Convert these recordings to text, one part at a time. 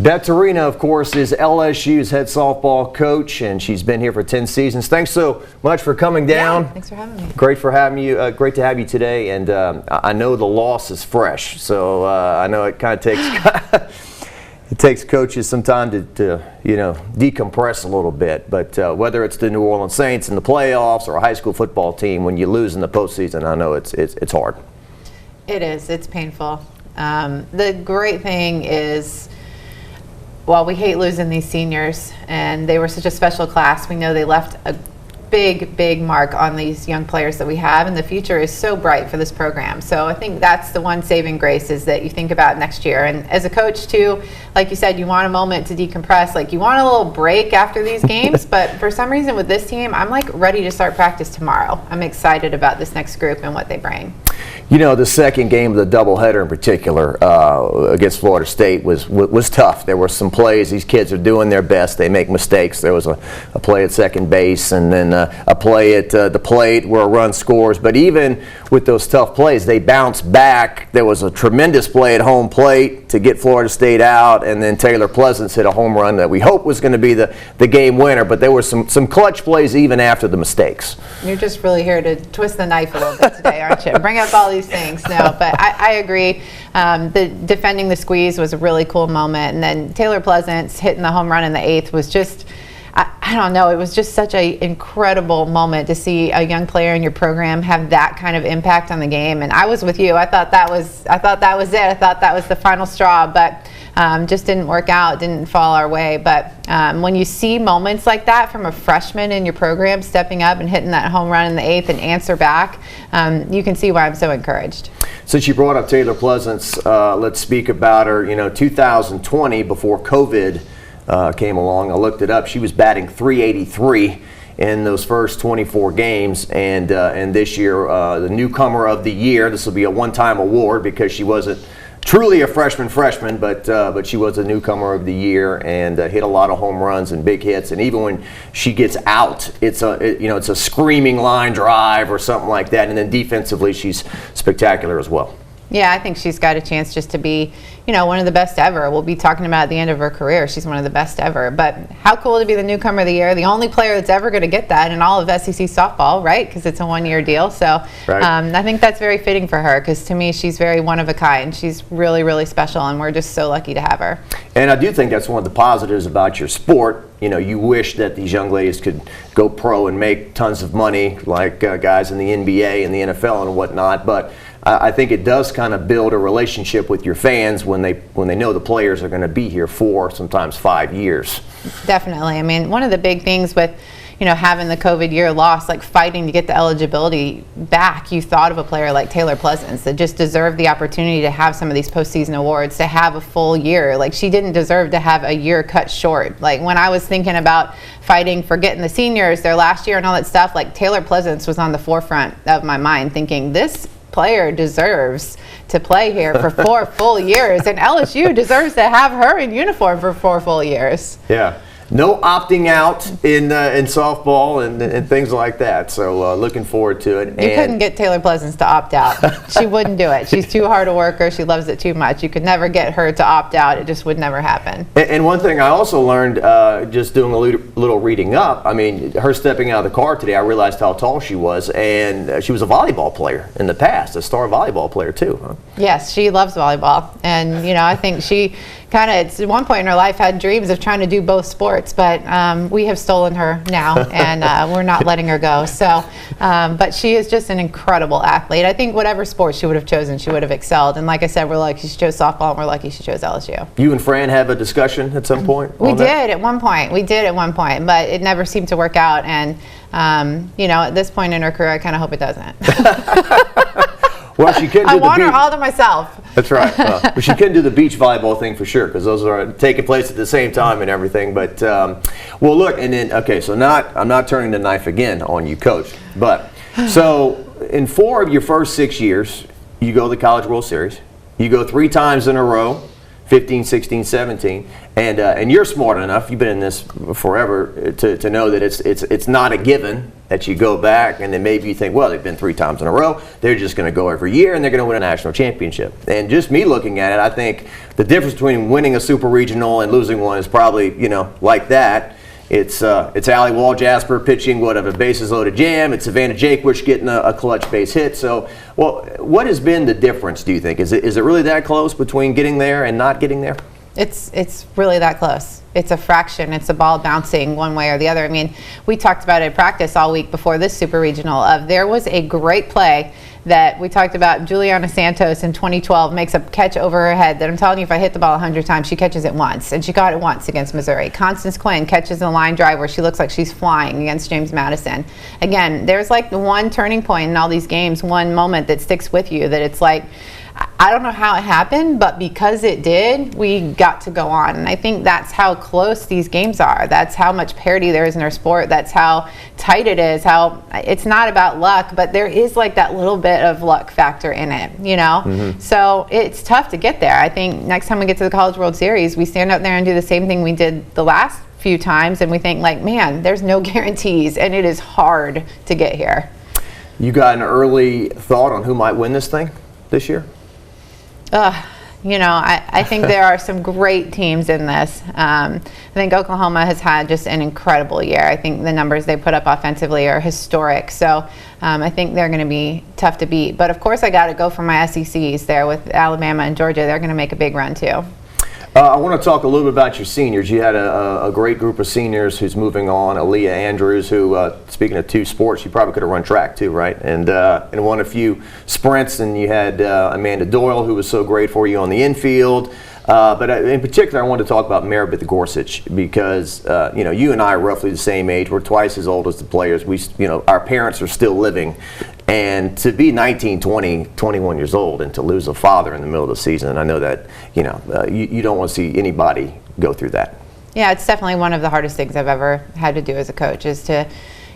Beth Torina, of course, is LSU's head softball coach, and she's been here for 10 seasons. Thanks so much for coming down. Yeah, thanks for having me. Great to have you today, and I know the loss is fresh, so I know it kind of takes it takes coaches some time to decompress a little bit. But whether it's the New Orleans Saints in the playoffs or a high school football team, when you lose in the postseason, I know it's hard. It is. It's painful. The great thing is, well, we hate losing these seniors, and they were such a special class. We know they left a big mark on these young players that we have, and the future is so bright for this program. So I think that's the one saving grace, is that you think about next year. And as a coach too, like you said, you want a moment to decompress. Like, you want a little break after these games, but for some reason with this team, I'm like ready to start practice tomorrow. I'm excited about this next group and what they bring. You know, the second game of the doubleheader in particular against Florida State was tough. There were some plays. These kids are doing their best. They make mistakes. There was a play at second base, and then a play at the plate where a run scores. But even with those tough plays, they bounce back. There was a tremendous play at home plate to get Florida State out, and then Taylor Pleasance hit a home run that we hope was going to be the game winner. But there were some clutch plays even after the mistakes. You're just really here to twist the knife a little bit today, aren't you? Bring up all these things. No, but I agree. The defending the squeeze was a really cool moment, and then Taylor Pleasance hitting the home run in the 8th was just, I don't know, it was just such an incredible moment to see a young player in your program have that kind of impact on the game. And I was with you. I thought that was it. I thought that was the final straw, but just didn't work out, didn't fall our way. But when you see moments like that from a freshman in your program stepping up and hitting that home run in the 8th and answer back, you can see why I'm so encouraged. Since you brought up Taylor Pleasance, let's speak about her. 2020, before COVID came along, I looked it up. She was batting .383 in those first 24 games, and this year, the newcomer of the year. This will be a one-time award because she wasn't truly a freshman, but she was a newcomer of the year, and hit a lot of home runs and big hits. And even when she gets out, it's a screaming line drive or something like that. And then defensively, she's spectacular as well. Yeah, I think she's got a chance just to be, one of the best ever. We'll be talking about at the end of her career. She's one of the best ever. But how cool to be the newcomer of the year, the only player that's ever going to get that in all of SEC softball, right? Because it's a one-year deal. So right. I think that's very fitting for her, because to me, she's very one of a kind. She's really, really special, and we're just so lucky to have her. And I do think that's one of the positives about your sport. You wish that these young ladies could go pro and make tons of money like guys in the NBA and the NFL and whatnot, but I think it does kind of build a relationship with your fans when they know the players are going to be here for sometimes 5 years. Definitely. I mean, one of the big things with having the COVID year loss, like fighting to get the eligibility back, you thought of a player like Taylor Pleasance that just deserved the opportunity to have some of these postseason awards, to have a full year. Like, she didn't deserve to have a year cut short. Like, when I was thinking about fighting for getting the seniors their last year and all that stuff, like, Taylor Pleasance was on the forefront of my mind, thinking this player deserves to play here for 4 full years, and LSU deserves to have her in uniform for 4 full years. Yeah. No opting out in softball and things like that. So looking forward to it. You couldn't get Taylor Pleasance to opt out. She wouldn't do it. She's too hard a worker. She loves it too much. You could never get her to opt out. It just would never happen. And one thing I also learned just doing a little reading up, I mean, her stepping out of the car today, I realized how tall she was. And she was a volleyball player in the past, a star volleyball player too, huh? Yes, she loves volleyball. And, I think she kind of, at one point in her life, had dreams of trying to do both sports, but we have stolen her now, and we're not letting her go. So, but she is just an incredible athlete. I think whatever sport she would have chosen, she would have excelled. And like I said, we're lucky she chose softball, and we're lucky she chose LSU. You and Fran have a discussion at some point? We did at one point, but it never seemed to work out. And, at this point in her career, I kind of hope it doesn't. Well, she couldn't do I want her all to myself. That's right. But she couldn't do the beach volleyball thing for sure, because those are taking place at the same time and everything. But well, look, and then so I'm not turning the knife again on you, Coach. But so in 4 of your first 6 years, you go to the College World Series. You go 3 times in a row, 15, 16, 17, And you're smart enough, you've been in this forever, to know that it's not a given that you go back and then maybe you think, well, they've been 3 times in a row, they're just going to go every year and they're going to win a national championship. And just me looking at it, I think the difference between winning a Super Regional and losing one is probably, like that. It's Allie Wall-Jasper pitching a bases loaded jam. It's Savannah Jakewish getting a clutch base hit. So, what has been the difference, do you think? Is it really that close between getting there and not getting there? It's really that close. It's a fraction. It's a ball bouncing one way or the other. I mean, we talked about it at practice all week before this Super Regional. There was a great play that we talked about. Juliana Santos in 2012 makes a catch over her head that I'm telling you, if I hit the ball 100 times, she catches it once. And she caught it once against Missouri. Constance Quinn catches a line drive where she looks like she's flying against James Madison. Again, there's like the one turning point in all these games, one moment that sticks with you that it's like, I don't know how it happened, but because it did, we got to go on. And I think that's how close these games are. That's how much parity there is in our sport. That's how tight it is. How it's not about luck, but there is like that little bit of luck factor in it, Mm-hmm. So it's tough to get there. I think next time we get to the College World Series, we stand up there and do the same thing we did the last few times, and we think like, man, there's no guarantees, and it is hard to get here. You got an early thought on who might win this thing this year? I think there are some great teams in this. I think Oklahoma has had just an incredible year. I think the numbers they put up offensively are historic. So I think they're going to be tough to beat. But, of course, I got to go for my SECs there with Alabama and Georgia. They're going to make a big run, too. I want to talk a little bit about your seniors. You had a great group of seniors who's moving on. Aaliyah Andrews, who, speaking of 2 sports, you probably could have run track too, right? And won a few sprints. And you had Amanda Doyle, who was so great for you on the infield. But in particular, I wanted to talk about Maribeth Gorsuch because, you and I are roughly the same age. We're twice as old as the players. Our parents are still living. And to be 19, 20, 21 years old and to lose a father in the middle of the season, I know that, you don't want to see anybody go through that. Yeah, it's definitely one of the hardest things I've ever had to do as a coach is to,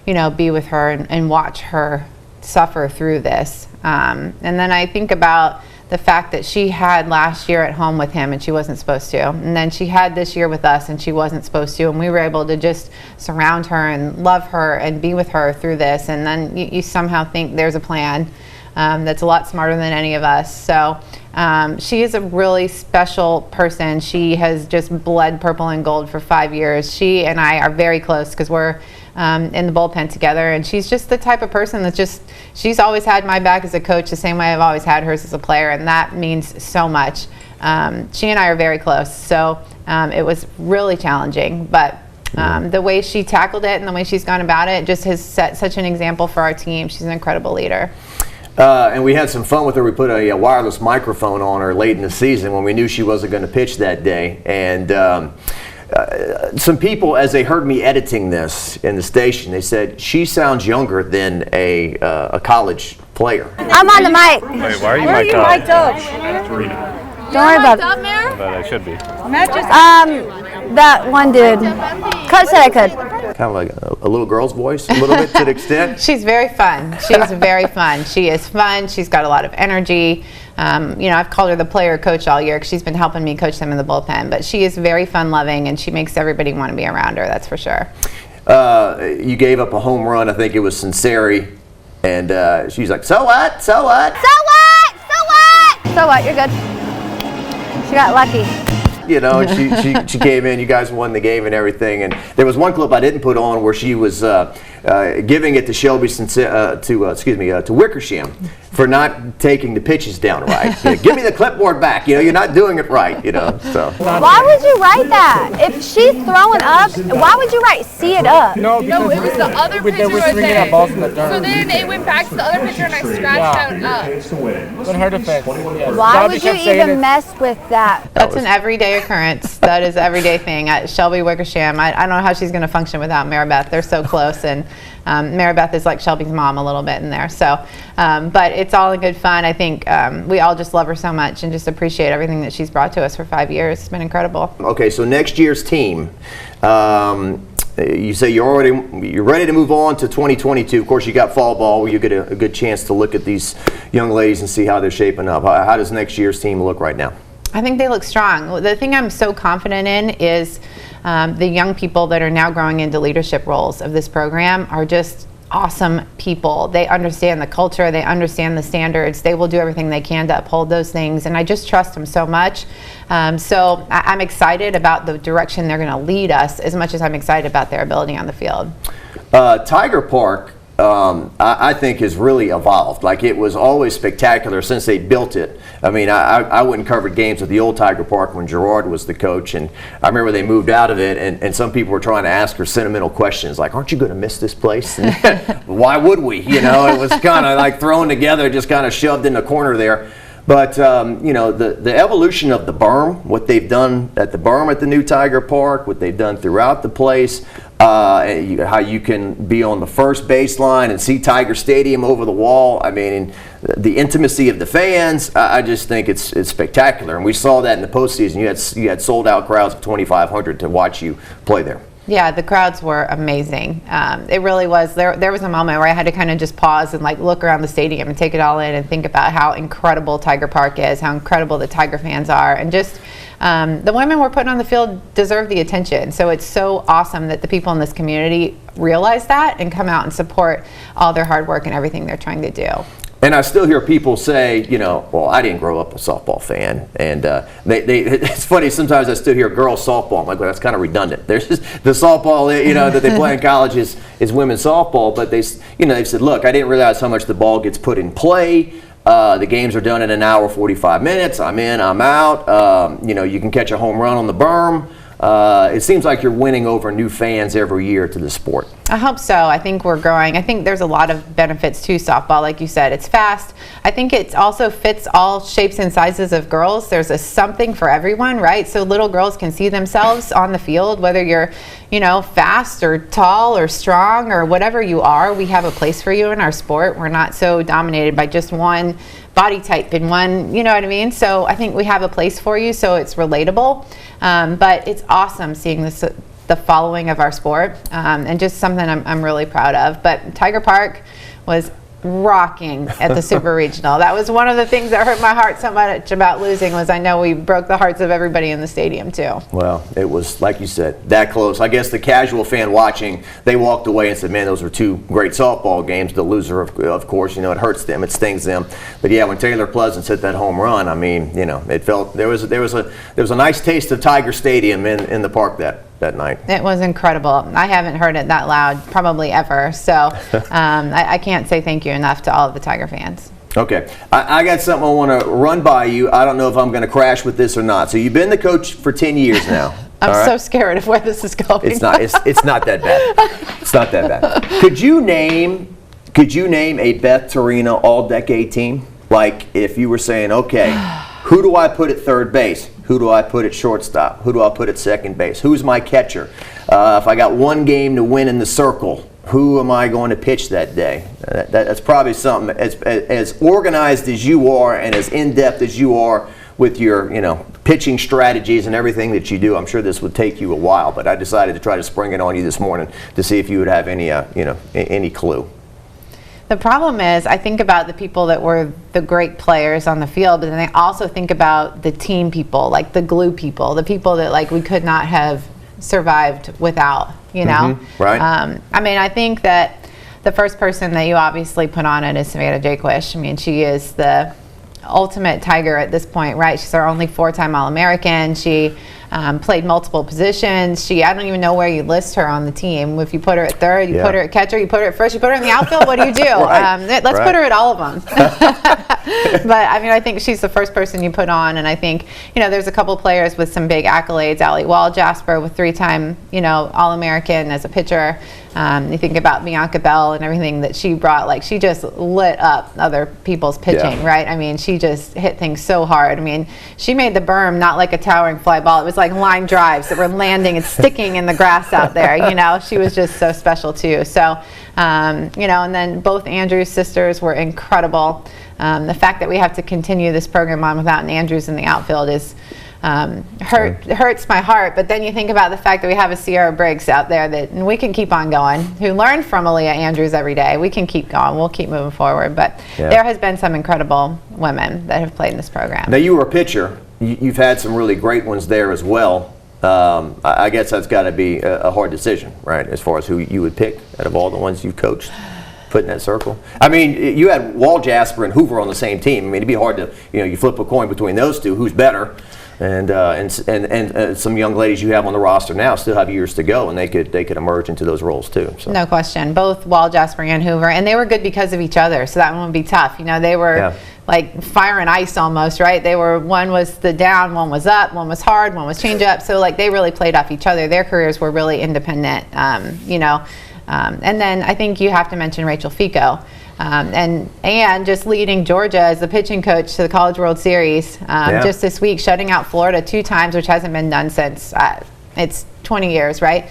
be with her and watch her suffer through this. And then I think about the fact that she had last year at home with him and she wasn't supposed to. And then she had this year with us and she wasn't supposed to. And we were able to just surround her and love her and be with her through this. And then you somehow think there's a plan that's a lot smarter than any of us. So she is a really special person. She has just bled purple and gold for 5 years. She and I are very close because we're in the bullpen together, and she's just the type of person that's she's always had my back as a coach the same way I've always had hers as a player, and that means so much. She and I are very close, so it was really challenging, but the way she tackled it and the way she's gone about it just has set such an example for our team. She's an incredible leader. And we had some fun with her. We put a wireless microphone on her late in the season when we knew she wasn't going to pitch that day. And some people, as they heard me editing this in the station, they said, she sounds younger than a college player. I'm on the mic. Wait, why are you mic'd up? Don't worry about it. But I should be. That one dude. Said I could. Kind of like a little girl's voice, a little bit to the extent. She's very fun. She's very fun. She is fun. She's got a lot of energy. I've called her the player coach all year because she's been helping me coach them in the bullpen. But she is very fun-loving, and she makes everybody want to be around her, that's for sure. You gave up a home run, I think it was Sinceri, and she's like, so what? So what? So what? So what? So what? You're good. She got lucky. She came in, you guys won the game and everything. And there was one clip I didn't put on where she was giving it to Shelby to Wickersham for not taking the pitches down right. Give me the clipboard back. You're not doing it right. So. Why would you write that? If she's throwing up, why would you write "see it up"? No, it was the other pitcher was there. So then it went back to the other pitcher and I scratched out up. In her defense. Why would you even mess with that? That's an everyday occurrence. That is an everyday thing. Shelby Wickersham, I don't know how she's going to function without Maribeth. They're so close, and Maribeth is like Shelby's mom a little bit in there. So, but it's all in good fun. I think we all just love her so much and just appreciate everything that she's brought to us for 5 years. It's been incredible. Okay, so next year's team, you say you're ready to move on to 2022. Of course, you got fall ball where you get a good chance to look at these young ladies and see how they're shaping up. How does next year's team look right now? I think they look strong. The thing I'm so confident in is the young people that are now growing into leadership roles of this program are just awesome people. They understand the culture, they understand the standards, they will do everything they can to uphold those things, and I just trust them so much. So I'm excited about the direction they're going to lead us as much as I'm excited about their ability on the field. Tiger Park, I think, has really evolved. Like, it was always spectacular since they built it. I mean, I went and covered games at the old Tiger Park when Girouard was the coach, and I remember they moved out of it, and some people were trying to ask her sentimental questions like, aren't you going to miss this place? And why would we? You know, it was kind of like thrown together, just kind of shoved in the corner there. But, you know, the evolution of the berm, what they've done at the berm at the new Tiger Park, what they've done throughout the place, how you can be on the first baseline and see Tiger Stadium over the wall. I mean, the intimacy of the fans, I just think it's spectacular. And we saw that in the postseason. You had sold out crowds of 2,500 to watch you play there. Yeah, the crowds were amazing. It really was. There was a moment where I had to kind of just pause and like look around the stadium and take it all in and think about how incredible Tiger Park is, how incredible the Tiger fans are, and just the women we're putting on the field deserve the attention. So it's so awesome that the people in this community realize that and come out and support all their hard work and everything they're trying to do. And I still hear people say, you know, well, I didn't grow up a softball fan. And it's funny, sometimes I still hear girls softball. I'm like, well, that's kind of redundant. There's just the softball, you know, that they play in college is women's softball. But they've said, look, I didn't realize how much the ball gets put in play. The games are done in an hour, 45 minutes. I'm in, I'm out. You know, you can catch a home run on the berm. It seems like you're winning over new fans every year to the sport. I hope so. I think we're growing. I think there's a lot of benefits to softball. Like you said, it's fast. I think it also fits all shapes and sizes of girls. There's something for everyone, right? So little girls can see themselves on the field, whether you're, you know, fast or tall or strong or whatever you are. We have a place for you in our sport. We're not so dominated by just one body type and one, you know what I mean? So I think we have a place for you, so it's relatable. But it's awesome seeing the following of our sport, and just something I'm really proud of. But Tiger Park was rocking at the Super Regional. That was one of the things that hurt my heart so much about losing, was I know we broke the hearts of everybody in the stadium too. Well, it was, like you said, that close. I guess the casual fan watching, they walked away and said, man, those were two great softball games. The loser, of course, you know, it hurts them, it stings them. But yeah, when Taylor Pleasance hit that home run, I mean, you know, it felt there was a nice taste of Tiger Stadium in the park that night. It was incredible. I haven't heard it that loud probably ever. So I can't say thank you enough to all of the Tiger fans. Okay. I got something I want to run by you. I don't know if I'm going to crash with this or not. So you've been the coach for 10 years now. I'm so scared of where this is going. It's not that bad. It's not that bad. Could you name a Beth Torina all-decade team? Like, if you were saying, okay, who do I put at third base? Who do I put at shortstop? Who do I put at second base? Who's my catcher? If I got one game to win in the circle, who am I going to pitch that day? That's probably something as organized as you are and as in-depth as you are with your, you know, pitching strategies and everything that you do. I'm sure this would take you a while, but I decided to try to spring it on you this morning to see if you would have any clue. The problem is, I think about the people that were the great players on the field, but then I also think about the team people, like the glue people, the people that like we could not have survived without, you know? Mm-hmm. Right. I mean, I think that the first person that you obviously put on it is Savannah Jaquish. I mean, she is the ultimate Tiger at this point, right? She's our only 4-time All-American. She played multiple positions. I don't even know where you list her on the team. If you put her at third, you put her at catcher, you put her at first, you put her in the outfield, what do you do? Let's put her at all of them. But I mean, I think she's the first person you put on, and I think, you know, there's a couple players with some big accolades. Allie Wall-Jasper with 3-time, you know, All-American as a pitcher. You think about Bianca Bell and everything that she brought, like she just lit up other people's pitching, right? I mean, she just hit things so hard. I mean, she made the berm not like a towering fly ball. It was like line drives that were landing and sticking in the grass out there, you know. She was just so special too. So, you know, and then both Andrews sisters were incredible. The fact that we have to continue this program on without an Andrews in the outfield is hurts my heart. But then you think about the fact that we have a Sierra Briggs out there that we can keep on going, who learned from Aaliyah Andrews every day. We can keep going. We'll keep moving forward. But there has been some incredible women that have played in this program. Now, you were a pitcher. you've had some really great ones there as well. I guess that's got to be a hard decision, right, as far as who you would pick out of all the ones you've coached, put in that circle. I mean, you had Wall Jasper and Hoover on the same team. I mean, it'd be hard to, you flip a coin between those two, who's better. And some young ladies you have on the roster now still have years to go, and they could emerge into those roles too. So. No question. Both Wall, Jasper, and Hoover, and they were good because of each other. So that one would be tough. They were like fire and ice almost, right? One was the down, one was up, one was hard, one was change up. So like they really played off each other. Their careers were really independent. And then I think you have to mention Rachel Fico. And just leading Georgia as the pitching coach to the College World Series just this week, shutting out Florida 2 times, which hasn't been done since it's 20 years, right?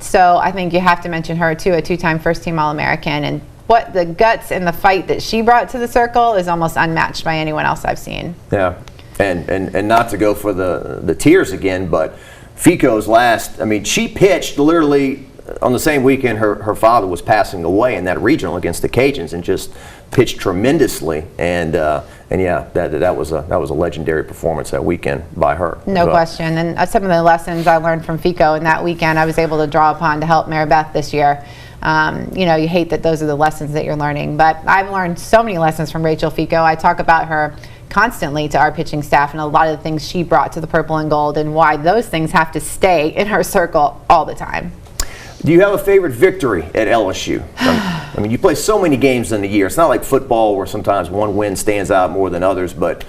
So I think you have to mention her too, a 2-time first-team All-American, and what the guts and the fight that she brought to the circle is almost unmatched by anyone else I've seen. Yeah, and not to go for the tears again, but Fico's last. I mean, she pitched literally. On the same weekend, her father was passing away in that regional against the Cajuns, and just pitched tremendously. And that was a legendary performance that weekend by her. No question. And some of the lessons I learned from Fico in that weekend, I was able to draw upon to help Mary Beth this year. You hate that those are the lessons that you're learning, but I've learned so many lessons from Rachel Fico. I talk about her constantly to our pitching staff and a lot of the things she brought to the purple and gold, and why those things have to stay in her circle all the time. Do you have a favorite victory at LSU? I mean, you play so many games in the year. It's not like football where sometimes one win stands out more than others, but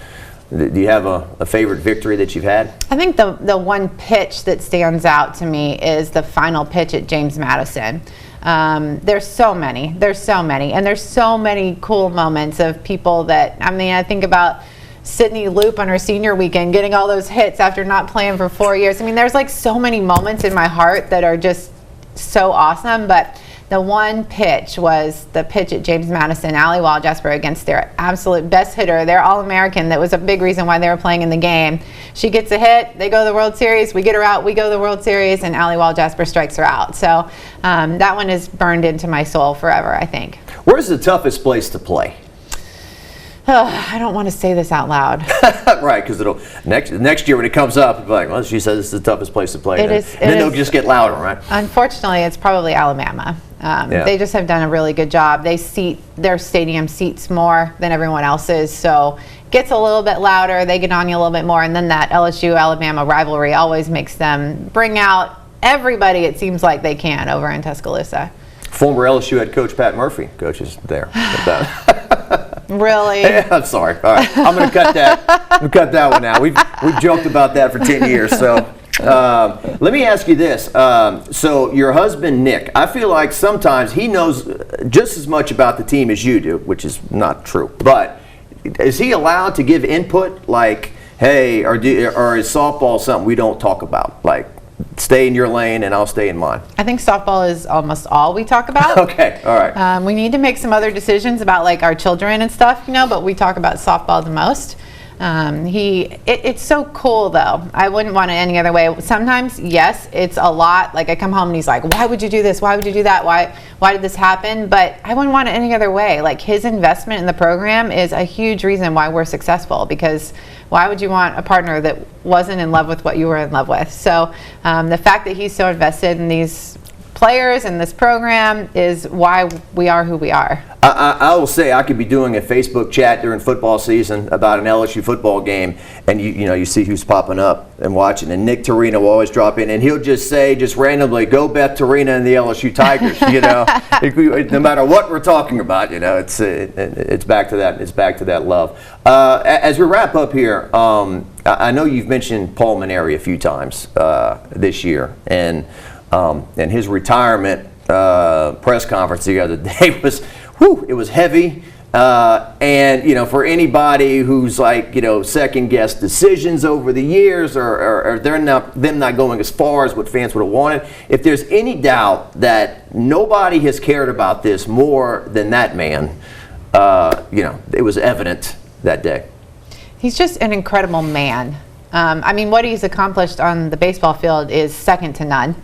do you have a favorite victory that you've had? I think the one pitch that stands out to me is the final pitch at James Madison. There's so many, and there's so many cool moments of people that, I think about Sydney Loop on her senior weekend, getting all those hits after not playing for 4 years. There's like so many moments in my heart that are just so awesome, but the one pitch was the pitch at James Madison, Allie Wall Jasper against their absolute best hitter, their All-American. That was a big reason why they were playing in the game. She gets a hit, they go to the World Series, we get her out, we go to the World Series, and Allie Wall Jasper strikes her out. So that one is burned into my soul forever, I think. Where's the toughest place to play? I don't want to say this out loud. Right, because it'll next year when it comes up, it'll be like, well, she says it's the toughest place to play. And then they'll just get louder, right? Unfortunately, it's probably Alabama. They just have done a really good job. Their stadium seats more than everyone else's, so gets a little bit louder. They get on you a little bit more, and then that LSU-Alabama rivalry always makes them bring out everybody. It seems like they can over in Tuscaloosa. Former LSU head coach Pat Murphy coaches there. Really? Yeah, I'm sorry. All right, I'm going to cut that. I'm going to cut that one out. We've joked about that for 10 years. So let me ask you this. So your husband Nick, I feel like sometimes he knows just as much about the team as you do, which is not true. But is he allowed to give input, like, hey, or is softball something we don't talk about, like? Stay in your lane and I'll stay in mine? I think softball is almost all we talk about. Okay, all right. We need to make some other decisions about like our children and stuff, but we talk about softball the most. It's so cool though. I wouldn't want it any other way. Sometimes, yes, it's a lot. Like I come home and he's like, why would you do this? Why would you do that? Why did this happen? But I wouldn't want it any other way. Like his investment in the program is a huge reason why we're successful, because why would you want a partner that wasn't in love with what you were in love with? So the fact that he's so invested in these players and this program is why we are who we are. I will say I could be doing a Facebook chat during football season about an LSU football game, and you see who's popping up and watching, and Nick Torina will always drop in, and he'll just say, just randomly, go Beth Torina and the LSU Tigers. No matter what we're talking about, it's back to that. It's back to that love. As we wrap up here, I know you've mentioned Paul Maneri a few times this year, and his retirement press conference the other day was, it was heavy. And for anybody who's like second guess decisions over the years, or them not going as far as what fans would have wanted, if there's any doubt that nobody has cared about this more than that man, it was evident that day. He's just an incredible man. What he's accomplished on the baseball field is second to none.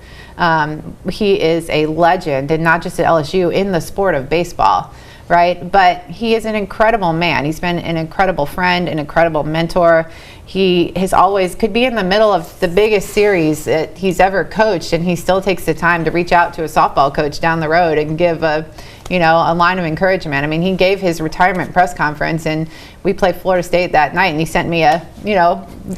He is a legend, and not just at LSU, in the sport of baseball. right? But he is an incredible man. He's been an incredible friend, an incredible mentor. He has always could be in the middle of the biggest series that he's ever coached, and he still takes the time to reach out to a softball coach down the road and give a line of encouragement. I mean, he gave his retirement press conference, and we played Florida State that night, and he sent me a,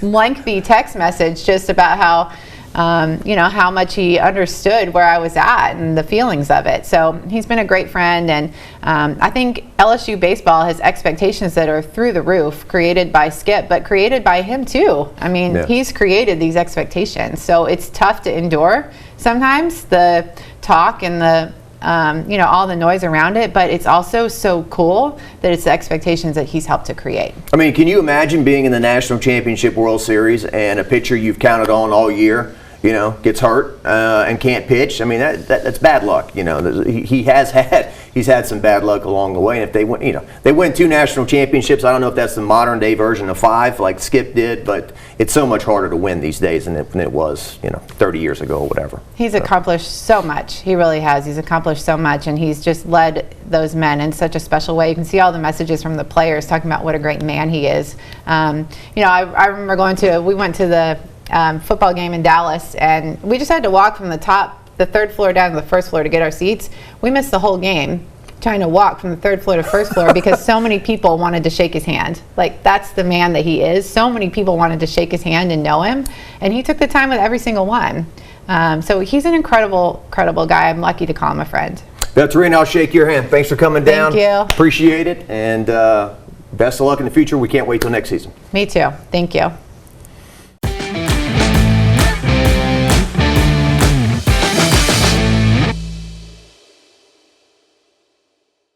lengthy text message just about how, how much he understood where I was at and the feelings of it. So he's been a great friend, and I think LSU baseball has expectations that are through the roof, created by Skip, but created by him too. I mean, he's created these expectations. So it's tough to endure sometimes, the talk and the all the noise around it, but it's also so cool that it's the expectations that he's helped to create. I mean, can you imagine being in the National Championship World Series and a pitcher you've counted on all year, gets hurt and can't pitch? I mean, that's bad luck. He's had some bad luck along the way. And if they win 2 national championships, I don't know if that's the modern day version of 5 like Skip did, but it's so much harder to win these days than it was, 30 years ago or whatever. He's accomplished so much. He really has. He's accomplished so much, and he's just led those men in such a special way. You can see all the messages from the players talking about what a great man he is. I remember we went to the football game in Dallas, and we just had to walk from the 3rd floor down to the 1st floor to get our seats. We missed the whole game trying to walk from the 3rd floor to 1st floor because so many people wanted to shake his hand. Like, that's the man that he is. So many people wanted to shake his hand and know him, and he took the time with every single one. So he's an incredible guy. I'm lucky to call him a friend. Beth Torina, I'll shake your hand. Thanks for coming down. Thank you. Appreciate it, and best of luck in the future. We can't wait till next season. Me too. Thank you.